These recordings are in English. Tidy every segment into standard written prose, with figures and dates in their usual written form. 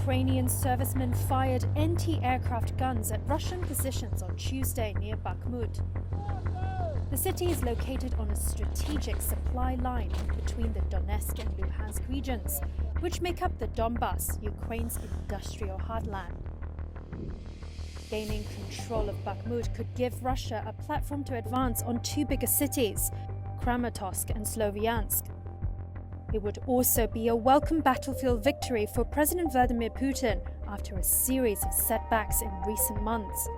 Ukrainian servicemen fired anti-aircraft guns at Russian positions on Tuesday near Bakhmut. The city is located on a strategic supply line between the Donetsk and Luhansk regions, which make up the Donbas, Ukraine's industrial heartland. Gaining control of Bakhmut could give Russia a platform to advance on two bigger cities, Kramatorsk and Sloviansk. It would also be a welcome battlefield victory for President Vladimir Putin after a series of setbacks in recent months.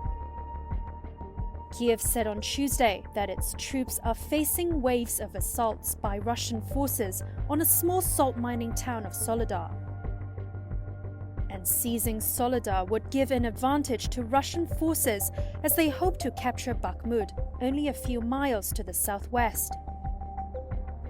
Kiev said on Tuesday that its troops are facing waves of assaults by Russian forces on a small salt mining town of Soledar. And seizing Soledar would give an advantage to Russian forces as they hope to capture Bakhmut, only a few miles to the southwest.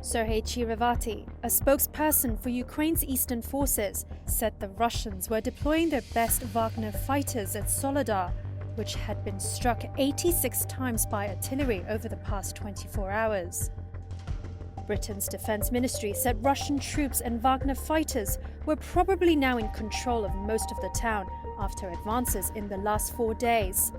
Sergei Chirivati, a spokesperson for Ukraine's eastern forces, said the Russians were deploying their best Wagner fighters at Soledar, which had been struck 86 times by artillery over the past 24 hours. Britain's defense ministry said Russian troops and Wagner fighters were probably now in control of most of the town after advances in the last 4 days.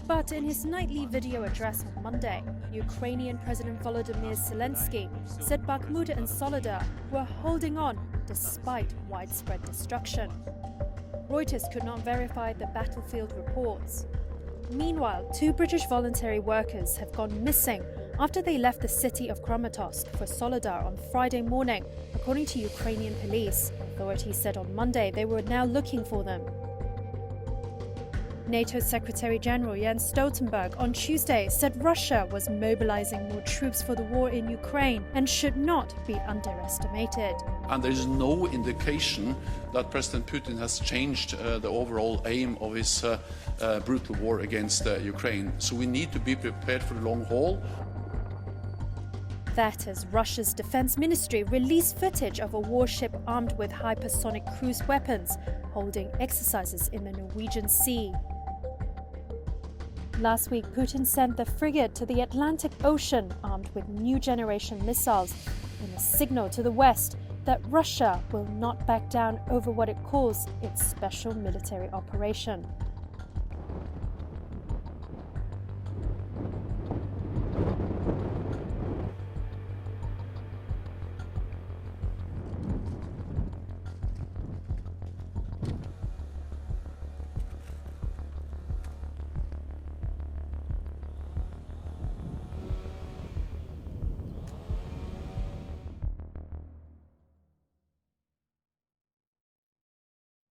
But in his nightly video address on Monday, Ukrainian President Volodymyr Zelensky said Bakhmut and Soledar were holding on despite widespread destruction. Reuters could not verify the battlefield reports. Meanwhile, 2 British voluntary workers have gone missing after they left the city of Kramatorsk for Soledar on Friday morning, according to Ukrainian police. Authorities said on Monday they were now looking for them. NATO Secretary-General Jens Stoltenberg on Tuesday said Russia was mobilizing more troops for the war in Ukraine and should not be underestimated. And there is no indication that President Putin has changed the overall aim of his brutal war against Ukraine. So we need to be prepared for the long haul. That as Russia's defense ministry released footage of a warship armed with hypersonic cruise weapons holding exercises in the Norwegian Sea. Last week, Putin sent the frigate to the Atlantic Ocean armed with new generation missiles in a signal to the West that Russia will not back down over what it calls its special military operation.